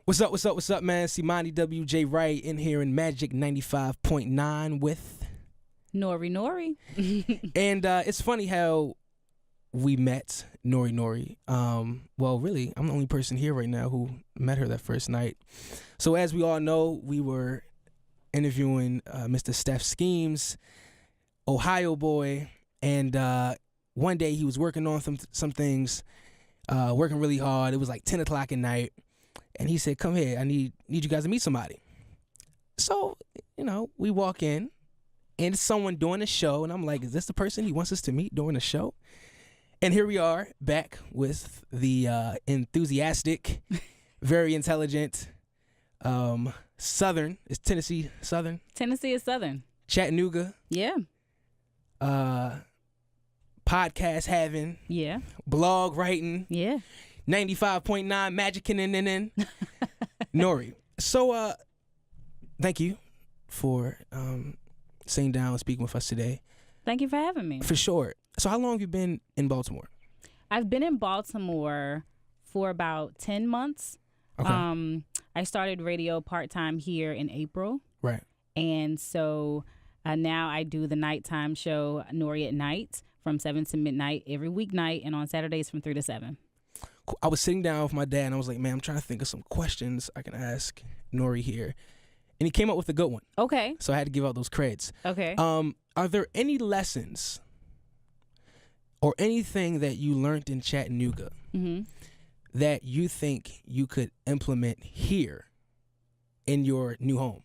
What's up, man? It's Imani Wj Wright in here in Magic 95.9 with Nori Nori. And it's funny how we met Nori Nori. Well, really, I'm the only person here right now who met her that first night. So as we all know, we were interviewing Mr. Steph Schemes, Ohio boy, and one day he was working on some things, working really hard. It was like 10 o'clock at night. And he said, come here, I need you guys to meet somebody. So, we walk in, and it's someone doing a show, and I'm like, is this the person he wants us to meet during the show? And here we are, back with the enthusiastic, very intelligent, Southern. Is Tennessee Southern? Tennessee is Southern. Chattanooga. Yeah. Podcast having. Yeah. Blog writing. Yeah. 95.9 Magic and Nori. So, thank you for sitting down and speaking with us today. Thank you for having me. For sure. So, how long have you been in Baltimore? I've been in Baltimore for about 10 months. Okay. I started radio part-time here in April. Right. And so now I do the nighttime show, Nori at Night, from 7 to midnight every weeknight, and on Saturdays from 3 to 7. I was sitting down with my dad, and I was like, man, I'm trying to think of some questions I can ask Nori here. And he came up with a good one. Okay. So I had to give out those creds. Okay. Are there any lessons or anything that you learned in Chattanooga that you think you could implement here in your new home?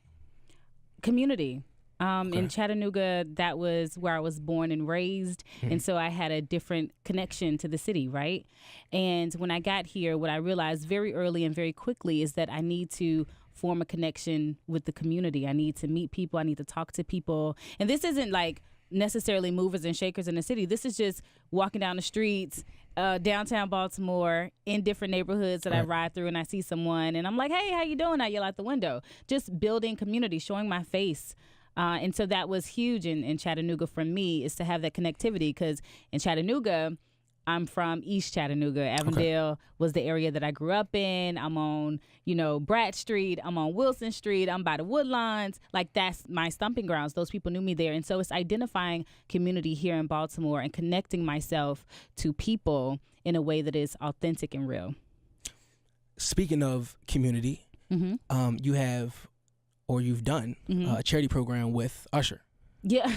Community. Okay. In Chattanooga, that was where I was born and raised. And so I had a different connection to the city, right? And when I got here, what I realized very early and very quickly is that I need to form a connection with the community. I need to meet people. I need to talk to people. And this isn't like necessarily movers and shakers in the city. This is just walking down the streets, downtown Baltimore, in different neighborhoods that I ride through, and I see someone and I'm like, hey, how you doing? I yell out the window. Just building community, showing my face. And so that was huge in Chattanooga for me, is to have that connectivity, because in Chattanooga, I'm from East Chattanooga. Avondale was the area that I grew up in. I'm on, Brad Street. I'm on Wilson Street. I'm by the Woodlines. Like, that's my stomping grounds. Those people knew me there. And so it's identifying community here in Baltimore and connecting myself to people in a way that is authentic and real. Speaking of community, you have, or you've done, a charity program with Usher. Yeah.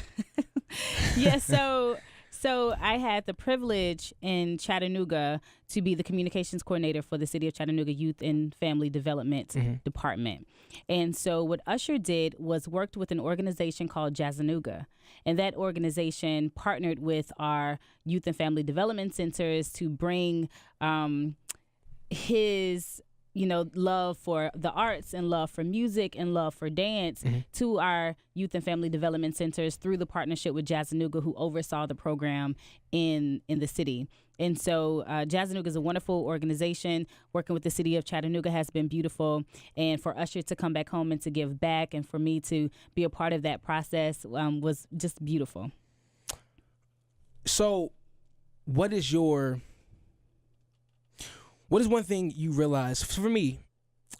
Yeah, so I had the privilege in Chattanooga to be the communications coordinator for the City of Chattanooga Youth and Family Development Department. And so what Usher did was worked with an organization called Chattanooga. And that organization partnered with our youth and family development centers to bring his love for the arts and love for music and love for dance to our youth and family development centers through the partnership with Chattanooga, who oversaw the program in the city. And so Chattanooga is a wonderful organization. Working with the city of Chattanooga has been beautiful. And for Usher to come back home and to give back, and for me to be a part of that process was just beautiful. So what is one thing you realize, for me,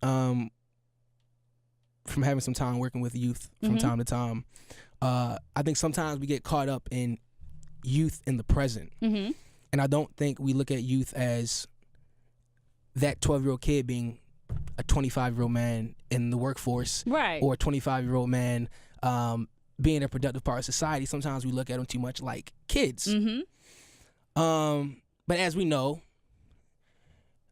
from having some time working with youth from time to time, I think sometimes we get caught up in youth in the present. And I don't think we look at youth as that 12-year-old kid being a 25-year-old man in the workforce, right? Or a 25-year-old man being a productive part of society. Sometimes we look at them too much like kids. But as we know,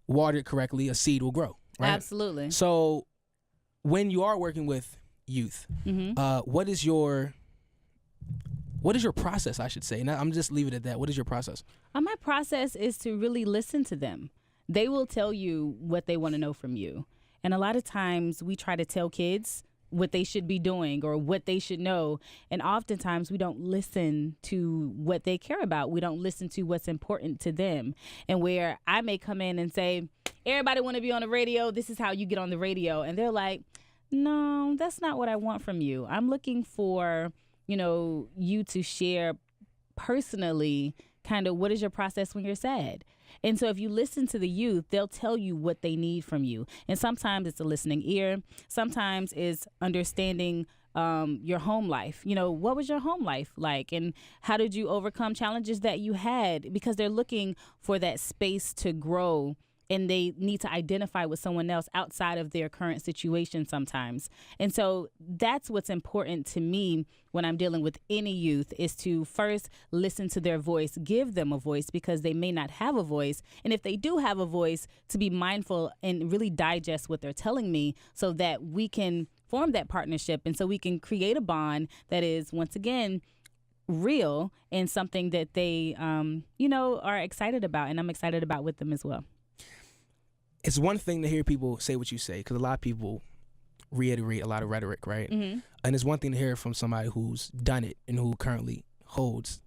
watered correctly, a seed will grow, right? Absolutely. So when you are working with youth, what is your process, I should say? And I'm just leave it at that. What is your process? My process is to really listen to them. They will tell you what they want to know from you. And a lot of times we try to tell kids what they should be doing or what they should know. And oftentimes we don't listen to what they care about. We don't listen to what's important to them. And where I may come in and say, everybody want to be on the radio. This is how you get on the radio. And they're like, no, that's not what I want from you. I'm looking for, you to share personally kind of what is your process when you're sad. And so if you listen to the youth, they'll tell you what they need from you. And sometimes it's a listening ear. Sometimes it's understanding your home life. You know, what was your home life like? And how did you overcome challenges that you had? Because they're looking for that space to grow, and they need to identify with someone else outside of their current situation sometimes. And so that's what's important to me when I'm dealing with any youth, is to first listen to their voice, give them a voice, because they may not have a voice. And if they do have a voice, to be mindful and really digest what they're telling me so that we can form that partnership, and so we can create a bond that is, once again, real and something that they, are excited about, and I'm excited about with them as well. It's one thing to hear people say what you say, because a lot of people reiterate a lot of rhetoric, right? Mm-hmm. And it's one thing to hear from somebody who's done it and who currently holds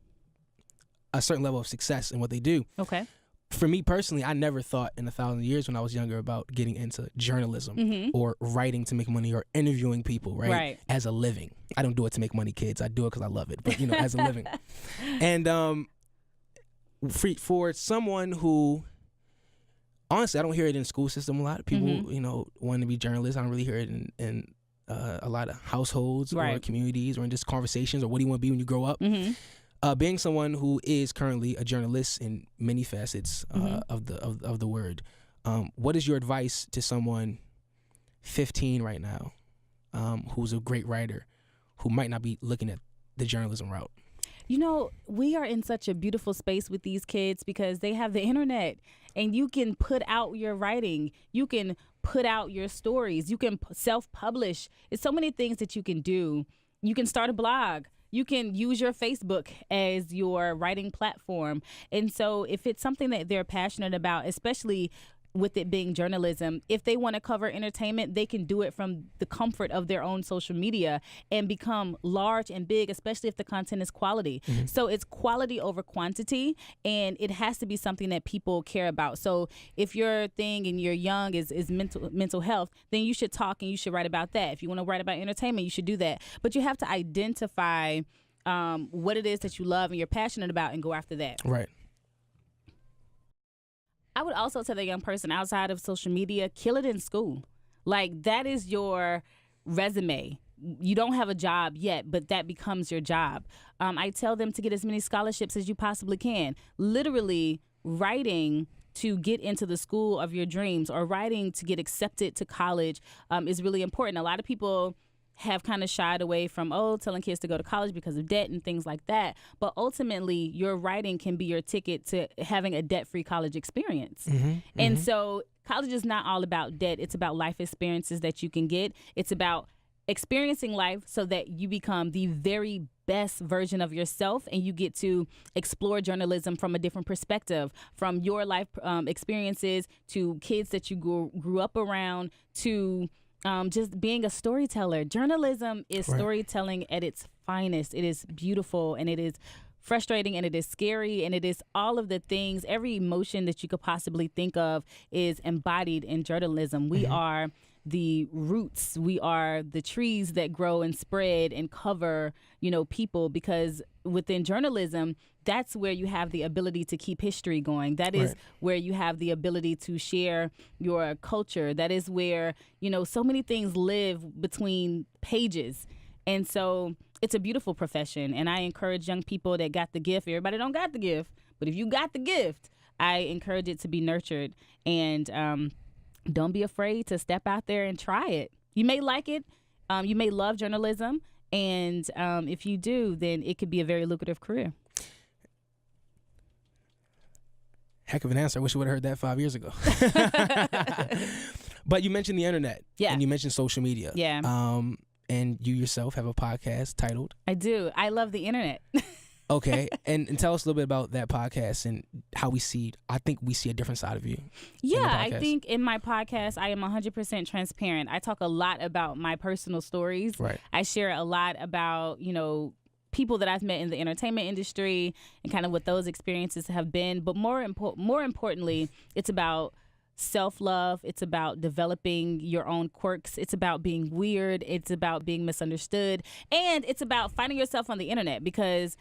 a certain level of success in what they do. Okay. For me personally, I never thought in 1,000 years when I was younger about getting into journalism Mm-hmm. or writing to make money or interviewing people, right? As a living. I don't do it to make money, kids. I do it because I love it, but, as a living. And for someone who, honestly, I don't hear it in the school system a lot. People, Mm-hmm. want to be journalists. I don't really hear it in a lot of households or communities or in just conversations or what do you want to be when you grow up. Mm-hmm. Being someone who is currently a journalist in many facets Mm-hmm. of the word, what is your advice to someone 15 right now who's a great writer who might not be looking at the journalism route? We are in such a beautiful space with these kids because they have the internet, and you can put out your writing. You can put out your stories. You can self-publish. It's so many things that you can do. You can start a blog. You can use your Facebook as your writing platform. And so if it's something that they're passionate about, especially with it being journalism, if they want to cover entertainment, they can do it from the comfort of their own social media and become large and big, especially if the content is quality. Mm-hmm. So it's quality over quantity, and it has to be something that people care about. So if your thing and you're young is mental health, then you should talk and you should write about that. If you want to write about entertainment, you should do that. But you have to identify what it is that you love and you're passionate about and go after that. Right. I would also tell the young person, outside of social media, kill it in school. Like, that is your resume. You don't have a job yet, but that becomes your job. I tell them to get as many scholarships as you possibly can. Literally, writing to get into the school of your dreams or writing to get accepted to college is really important. A lot of people have kind of shied away from, telling kids to go to college because of debt and things like that. But ultimately, your writing can be your ticket to having a debt-free college experience. Mm-hmm, and mm-hmm. So college is not all about debt. It's about life experiences that you can get. It's about experiencing life so that you become the very best version of yourself, and you get to explore journalism from a different perspective, from your life experiences to kids that you grew up around to just being a storyteller. Journalism is storytelling at its finest. It is beautiful, and it is frustrating, and it is scary, and it is all of the things. Every emotion that you could possibly think of is embodied in journalism. We are the roots. We are the trees that grow and spread and cover, people, because within journalism, that's where you have the ability to keep history going. That is where you have the ability to share your culture. That is where, so many things live between pages. And so it's a beautiful profession. And I encourage young people that got the gift. Everybody don't got the gift, but if you got the gift, I encourage it to be nurtured. And don't be afraid to step out there and try it. You may like it. You may love journalism. And if you do, then it could be a very lucrative career. Heck of an answer. I wish I would have heard that 5 years ago. But you mentioned the internet. Yeah. And you mentioned social media. Yeah. And you yourself have a podcast titled? I do. I love the internet. Okay. And tell us a little bit about that podcast and how I think we see a different side of you. Yeah, I think in my podcast, I am 100% transparent. I talk a lot about my personal stories. Right. I share a lot about, people that I've met in the entertainment industry and kind of what those experiences have been. But more importantly, it's about self-love. It's about developing your own quirks. It's about being weird. It's about being misunderstood. And it's about finding yourself on the internet, because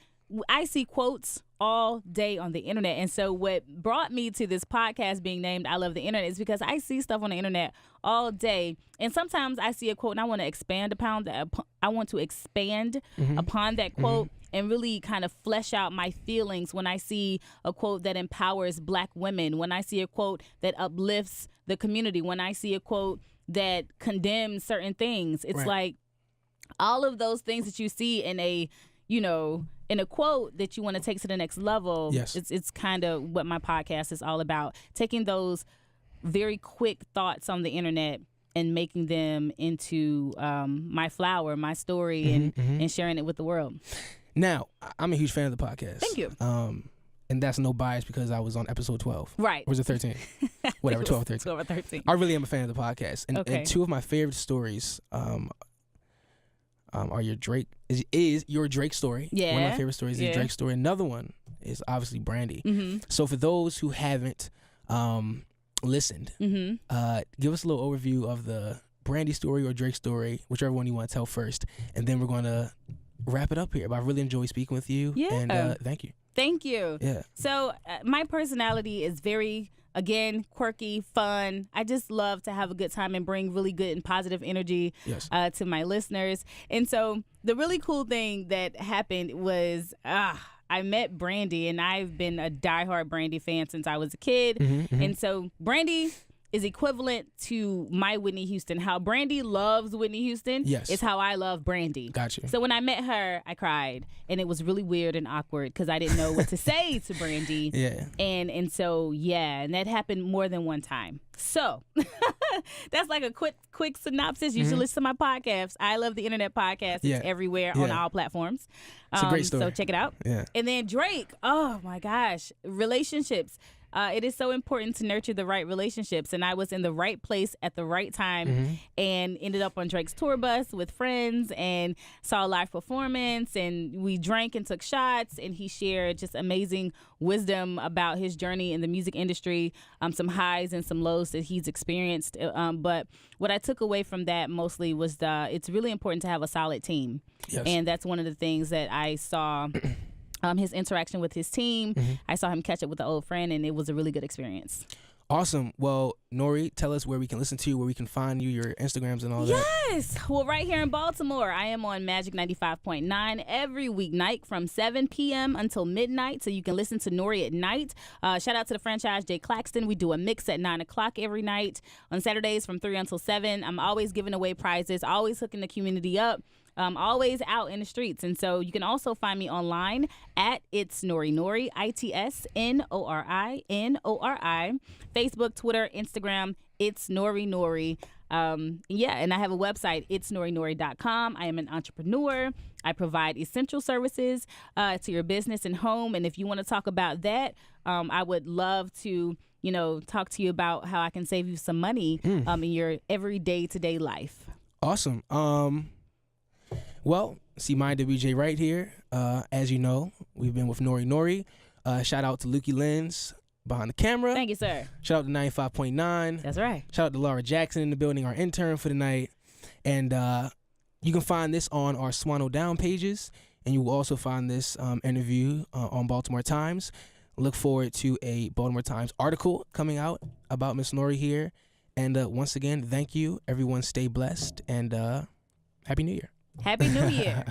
I see quotes all day on the internet. And so what brought me to this podcast being named I Love the Internet is because I see stuff on the internet all day. And sometimes I see a quote and I want to expand upon that. I want to expand upon that quote and really kind of flesh out my feelings when I see a quote that empowers Black women, when I see a quote that uplifts the community, when I see a quote that condemns certain things. It's like all of those things that you see in a, in a quote that you want to take to the next level. Yes. It's kind of what my podcast is all about. Taking those very quick thoughts on the internet and making them into my flower, my story, and sharing it with the world. Now, I'm a huge fan of the podcast. Thank you. And that's no bias because I was on episode 12. Right. Or was it 13? Whatever, 12 or 13. 12 or 13. I really am a fan of the podcast. And two of my favorite stories are your Drake, is your Drake story. Yeah. One of my favorite stories is your Drake story. Another one is obviously Brandy. So for those who haven't listened, give us a little overview of the Brandy story or Drake story, whichever one you want to tell first. And then we're going to wrap it up here. But I really enjoy speaking with you. Yeah. And thank you. Thank you. Yeah. So my personality is very, again, quirky, fun. I just love to have a good time and bring really good and positive energy to my listeners. And so the really cool thing that happened was I met Brandy, and I've been a diehard Brandy fan since I was a kid. And so Brandy is equivalent to my Whitney Houston. How Brandy loves Whitney Houston is how I love Brandy. Gotcha. So when I met her, I cried, and it was really weird and awkward because I didn't know what to say to Brandy. And so and that happened more than one time. So that's like a quick synopsis. You should listen to my podcast. I Love the Internet podcast. It's everywhere on all platforms. It's a great story. So check it out. Yeah. And then Drake. Oh my gosh, relationships. It is so important to nurture the right relationships. And I was in the right place at the right time and ended up on Drake's tour bus with friends and saw a live performance. And we drank and took shots. And he shared just amazing wisdom about his journey in the music industry, some highs and some lows that he's experienced. But what I took away from that mostly was it's really important to have a solid team. Yes. And that's one of the things that I saw. His interaction with his team. I saw him catch up with an old friend, and it was a really good experience. Awesome. Well, Nori, tell us where we can listen to you, where we can find you, your Instagrams and all that. Yes. Well, right here in Baltimore, I am on Magic 95.9 every weeknight from 7 p.m. until midnight, so you can listen to Nori at night. Shout out to the franchise Jay Claxton. We do a mix at 9 o'clock every night. On Saturdays from 3 until 7. I'm always giving away prizes, always hooking the community up. Always out in the streets. And so you can also find me online at It's Nori Nori, ITSNORI. Facebook, Twitter, Instagram, It's Nori Nori. And I have a website, itsnorinori.com. I am an entrepreneur. I provide essential services to your business and home. And if you want to talk about that, I would love to, talk to you about how I can save you some money in your everyday to-day life. Awesome. Well, it's Imani Wj Wright here. As you know, we've been with Nori Nori. Shout out to LukeyLenz behind the camera. Thank you, sir. Shout out to 95.9. That's right. Shout out to Laura Jackson in the building, our intern for the night. And you can find this on our SwanoDown pages, and you will also find this interview on Baltimore Times. Look forward to a Baltimore Times article coming out about Miss Nori here. And once again, thank you. Everyone stay blessed, and Happy New Year. Happy New Year.